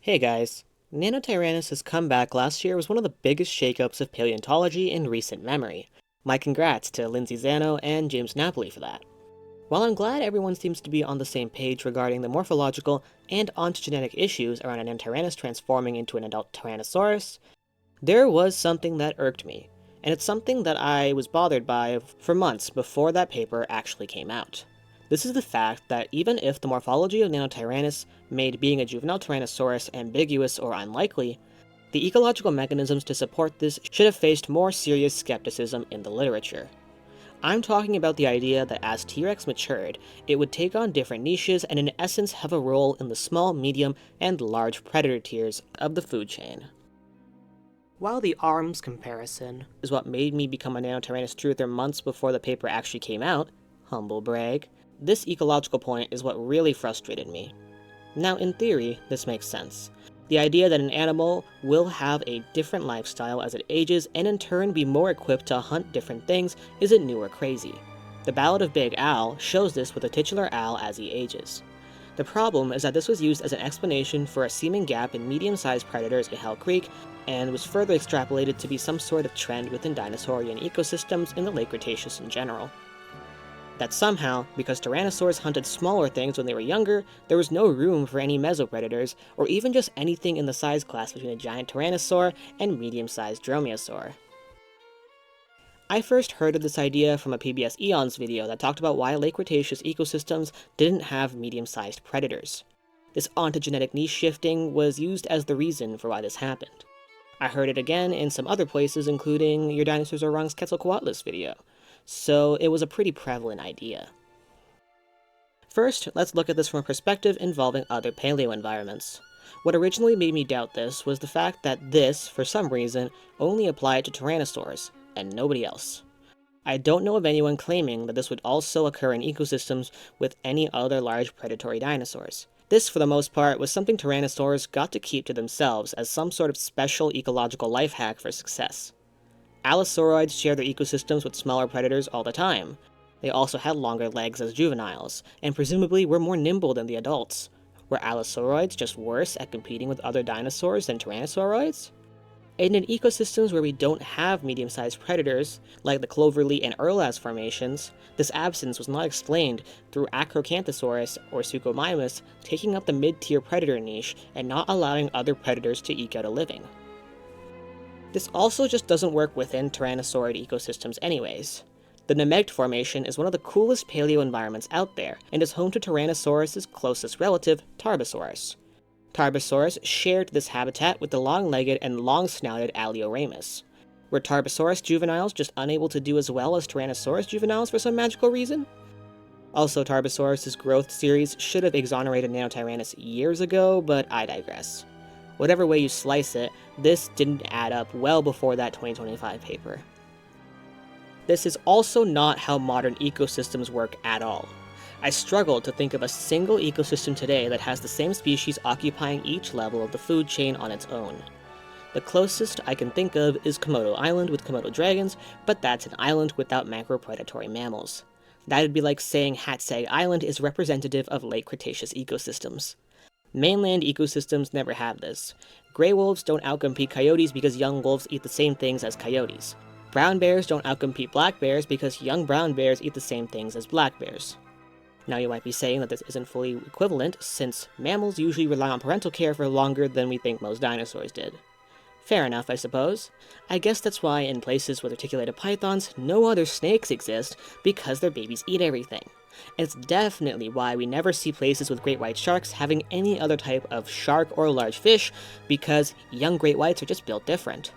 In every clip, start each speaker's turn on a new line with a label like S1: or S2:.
S1: Hey guys, Nanotyrannus' comeback last year was one of the biggest shakeups of paleontology in recent memory. My congrats to Lindsay Zano and James Napoli for that. While I'm glad everyone seems to be on the same page regarding the morphological and ontogenetic issues around an Nanotyrannus transforming into an adult Tyrannosaurus, there was something that irked me, and it's something that I was bothered by for months before that paper actually came out. This is the fact that even if the morphology of Nanotyrannus made being a juvenile Tyrannosaurus ambiguous or unlikely, the ecological mechanisms to support this should have faced more serious skepticism in the literature. I'm talking about the idea that as T-Rex matured, it would take on different niches and in essence have a role in the small, medium, and large predator tiers of the food chain. While the arms comparison is what made me become a Nanotyrannus truther months before the paper actually came out, humble brag, this ecological point is what really frustrated me. Now, in theory, this makes sense. The idea that an animal will have a different lifestyle as it ages and in turn be more equipped to hunt different things isn't new or crazy. The Ballad of Big Al shows this with the titular owl as he ages. The problem is that this was used as an explanation for a seeming gap in medium-sized predators in Hell Creek and was further extrapolated to be some sort of trend within dinosaurian ecosystems in the late Cretaceous in general. That somehow, because tyrannosaurs hunted smaller things when they were younger, there was no room for any mesopredators, or even just anything in the size class between a giant tyrannosaur and medium-sized dromaeosaur. I first heard of this idea from a PBS Eons video that talked about why late Cretaceous ecosystems didn't have medium-sized predators. This ontogenetic niche shifting was used as the reason for why this happened. I heard it again in some other places, including your Dinosaurs Are Wrong's Quetzalcoatlus video, so it was a pretty prevalent idea. First, let's look at this from a perspective involving other paleo environments. What originally made me doubt this was the fact that this, for some reason, only applied to tyrannosaurs, and nobody else. I don't know of anyone claiming that this would also occur in ecosystems with any other large predatory dinosaurs. This, for the most part, was something tyrannosaurs got to keep to themselves as some sort of special ecological life hack for success. Allosauroids share their ecosystems with smaller predators all the time. They also had longer legs as juveniles, and presumably were more nimble than the adults. Were allosauroids just worse at competing with other dinosaurs than tyrannosauroids? And in ecosystems where we don't have medium-sized predators, like the Cloverleaf and Erlas formations, this absence was not explained through Acrocanthosaurus or Suchomimus taking up the mid-tier predator niche and not allowing other predators to eke out a living. This also just doesn't work within tyrannosaurid ecosystems anyways. The Nemegt Formation is one of the coolest paleo environments out there, and is home to Tyrannosaurus' closest relative, Tarbosaurus. Tarbosaurus shared this habitat with the long-legged and long-snouted Alioramus. Were Tarbosaurus juveniles just unable to do as well as Tyrannosaurus juveniles for some magical reason? Also, Tarbosaurus' growth series should have exonerated Nanotyrannus years ago, but I digress. Whatever way you slice it, this didn't add up well before that 2025 paper. This is also not how modern ecosystems work at all. I struggle to think of a single ecosystem today that has the same species occupying each level of the food chain on its own. The closest I can think of is Komodo Island with Komodo dragons, but that's an island without macropredatory mammals. That would be like saying Hatsag Island is representative of late Cretaceous ecosystems. Mainland ecosystems never have this. Grey wolves don't outcompete coyotes because young wolves eat the same things as coyotes. Brown bears don't outcompete black bears because young brown bears eat the same things as black bears. Now you might be saying that this isn't fully equivalent, since mammals usually rely on parental care for longer than we think most dinosaurs did. Fair enough, I suppose. I guess that's why in places with articulated pythons, no other snakes exist, because their babies eat everything. And it's definitely why we never see places with great white sharks having any other type of shark or large fish, because young great whites are just built different.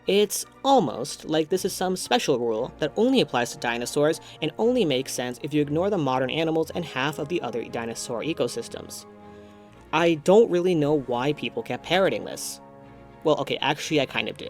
S1: It's almost like this is some special rule that only applies to dinosaurs and only makes sense if you ignore the modern animals and half of the other dinosaur ecosystems. I don't really know why people kept parroting this. Well, okay, actually I kind of do.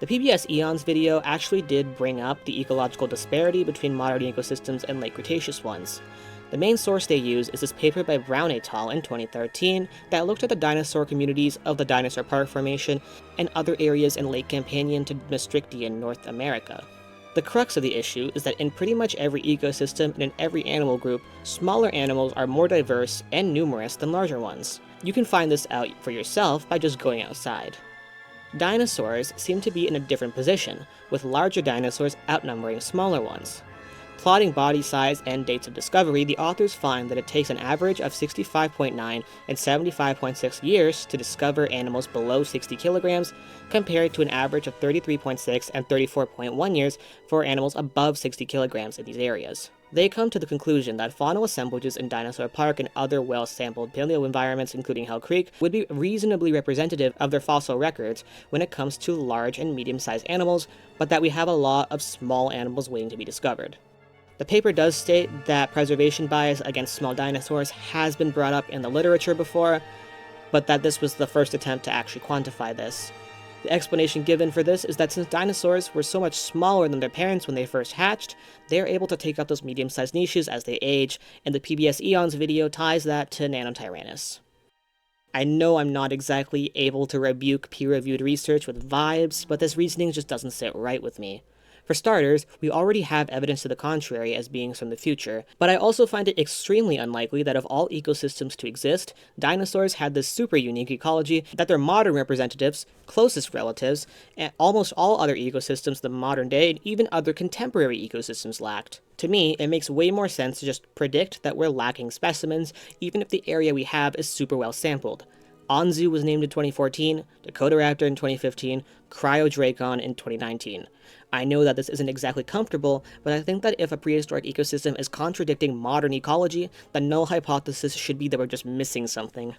S1: The PBS Eons video actually did bring up the ecological disparity between modern ecosystems and late Cretaceous ones. The main source they use is this paper by Brown et al. In 2013 that looked at the dinosaur communities of the Dinosaur Park Formation and other areas in Lake Campanian to Maastrichtian North America. The crux of the issue is that in pretty much every ecosystem and in every animal group, smaller animals are more diverse and numerous than larger ones. You can find this out for yourself by just going outside. Dinosaurs seem to be in a different position, with larger dinosaurs outnumbering smaller ones. Plotting body size and dates of discovery, the authors find that it takes an average of 65.9 and 75.6 years to discover animals below 60 kilograms, compared to an average of 33.6 and 34.1 years for animals above 60 kilograms in these areas. They come to the conclusion that faunal assemblages in Dinosaur Park and other well-sampled paleo environments, including Hell Creek, would be reasonably representative of their fossil records when it comes to large and medium-sized animals, but that we have a lot of small animals waiting to be discovered. The paper does state that preservation bias against small dinosaurs has been brought up in the literature before, but that this was the first attempt to actually quantify this. The explanation given for this is that since dinosaurs were so much smaller than their parents when they first hatched, they are able to take up those medium-sized niches as they age, and the PBS Eons video ties that to Nanotyrannus. I know I'm not exactly able to rebuke peer-reviewed research with vibes, but this reasoning just doesn't sit right with me. For starters, we already have evidence to the contrary as beings from the future, but I also find it extremely unlikely that of all ecosystems to exist, dinosaurs had this super unique ecology that their modern representatives, closest relatives, and almost all other ecosystems of the modern day and even other contemporary ecosystems lacked. To me, it makes way more sense to just predict that we're lacking specimens, even if the area we have is super well sampled. Anzu was named in 2014, Dakotaraptor in 2015, Cryodracon in 2019. I know that this isn't exactly comfortable, but I think that if a prehistoric ecosystem is contradicting modern ecology, the null hypothesis should be that we're just missing something.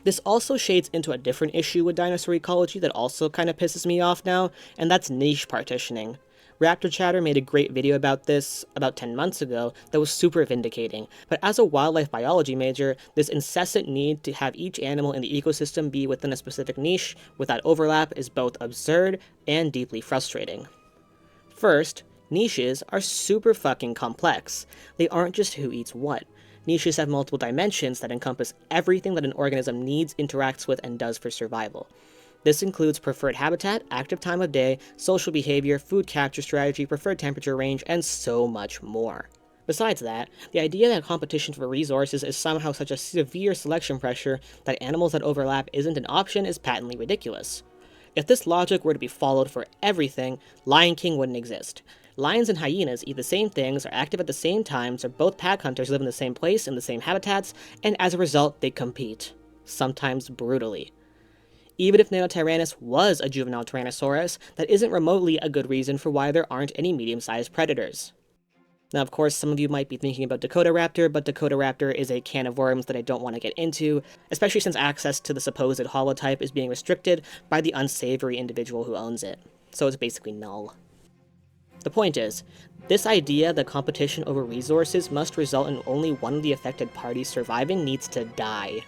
S1: This also shades into a different issue with dinosaur ecology that also kind of pisses me off now, and that's niche partitioning. Raptor Chatter made a great video about this about 10 months ago that was super vindicating, but as a wildlife biology major, this incessant need to have each animal in the ecosystem be within a specific niche without overlap is both absurd and deeply frustrating. First, niches are super fucking complex. They aren't just who eats what. Niches have multiple dimensions that encompass everything that an organism needs, interacts with, and does for survival. This includes preferred habitat, active time of day, social behavior, food capture strategy, preferred temperature range, and so much more. Besides that, the idea that competition for resources is somehow such a severe selection pressure that animals that overlap isn't an option is patently ridiculous. If this logic were to be followed for everything, Lion King wouldn't exist. Lions and hyenas eat the same things, are active at the same times, are both pack hunters, live in the same place, in the same habitats, and as a result, they compete. Sometimes brutally. Even if Nanotyrannus was a juvenile Tyrannosaurus, that isn't remotely a good reason for why there aren't any medium-sized predators. Now, of course, some of you might be thinking about Dakotaraptor, but Dakotaraptor is a can of worms that I don't want to get into, especially since access to the supposed holotype is being restricted by the unsavory individual who owns it. So it's basically null. The point is, this idea that competition over resources must result in only one of the affected parties surviving needs to die.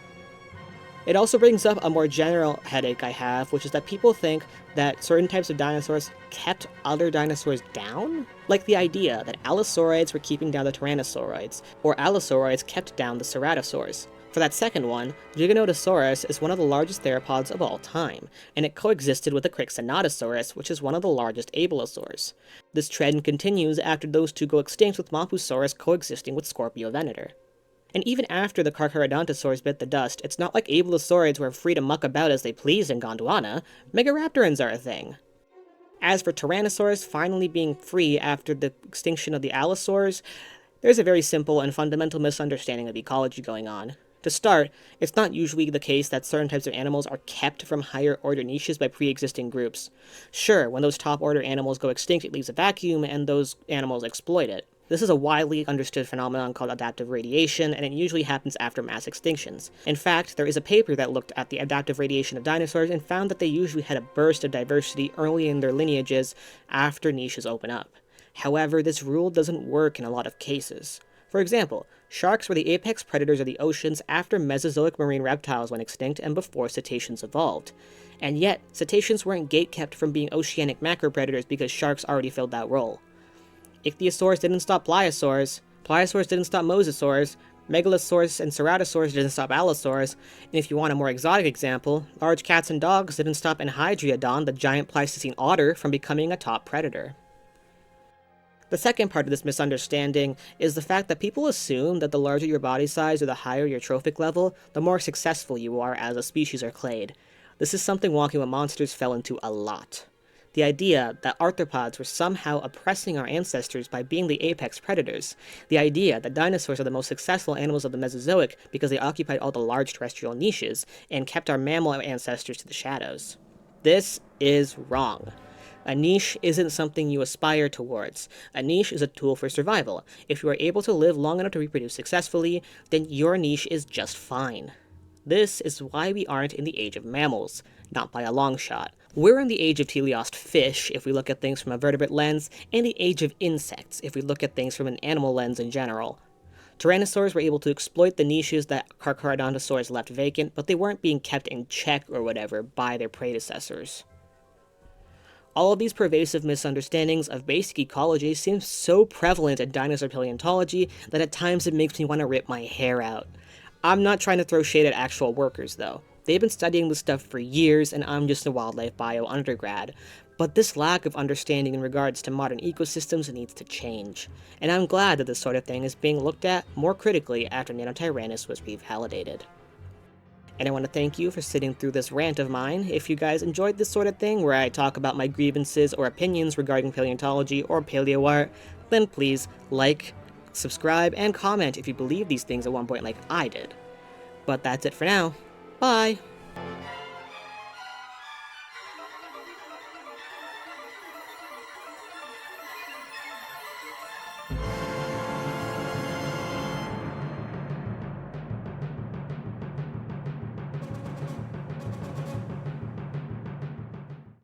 S1: It also brings up a more general headache I have, which is that people think that certain types of dinosaurs kept other dinosaurs down? Like the idea that Allosaurids were keeping down the Tyrannosauroids, or Allosaurids kept down the Ceratosaurs. For that second one, Giganotosaurus is one of the largest theropods of all time, and it coexisted with Ekrixinatosaurus, which is one of the largest abelisaurs. This trend continues after those two go extinct, with Mapusaurus coexisting with Scorpiovenator. And even after the Carcharodontosaurs bit the dust, it's not like abelisaurids were free to muck about as they pleased in Gondwana. Megaraptorans are a thing. As for Tyrannosaurs finally being free after the extinction of the Allosaurs, there's a very simple and fundamental misunderstanding of ecology going on. To start, it's not usually the case that certain types of animals are kept from higher order niches by pre-existing groups. Sure, when those top order animals go extinct, it leaves a vacuum and those animals exploit it. This is a widely understood phenomenon called adaptive radiation, and it usually happens after mass extinctions. In fact, there is a paper that looked at the adaptive radiation of dinosaurs and found that they usually had a burst of diversity early in their lineages after niches open up. However, this rule doesn't work in a lot of cases. For example, sharks were the apex predators of the oceans after Mesozoic marine reptiles went extinct and before cetaceans evolved. And yet, cetaceans weren't gatekept from being oceanic macropredators because sharks already filled that role. Ichthyosaurs didn't stop pliosaurs, pliosaurs didn't stop mosasaurs, megalosaurs and ceratosaurs didn't stop allosaurs, and if you want a more exotic example, large cats and dogs didn't stop Enhydriodon, the giant Pleistocene otter, from becoming a top predator. The second part of this misunderstanding is the fact that people assume that the larger your body size or the higher your trophic level, the more successful you are as a species or clade. This is something Walking with Monsters fell into a lot. The idea that arthropods were somehow oppressing our ancestors by being the apex predators. The idea that dinosaurs are the most successful animals of the Mesozoic because they occupied all the large terrestrial niches and kept our mammal ancestors to the shadows. This is wrong. A niche isn't something you aspire towards. A niche is a tool for survival. If you are able to live long enough to reproduce successfully, then your niche is just fine. This is why we aren't in the age of mammals, not by a long shot. We're in the age of teleost fish if we look at things from a vertebrate lens, and the age of insects if we look at things from an animal lens in general. Tyrannosaurs were able to exploit the niches that Carcharodontosaurs left vacant, but they weren't being kept in check or whatever by their predecessors. All of these pervasive misunderstandings of basic ecology seem so prevalent in dinosaur paleontology that at times it makes me want to rip my hair out. I'm not trying to throw shade at actual workers, though. They've been studying this stuff for years, and I'm just a wildlife bio undergrad. But this lack of understanding in regards to modern ecosystems needs to change. And I'm glad that this sort of thing is being looked at more critically after Nanotyrannus was revalidated. And I want to thank you for sitting through this rant of mine. If you guys enjoyed this sort of thing, where I talk about my grievances or opinions regarding paleontology or paleo art, then please like, subscribe, and comment if you believe these things at one point like I did. But that's it for now. Bye!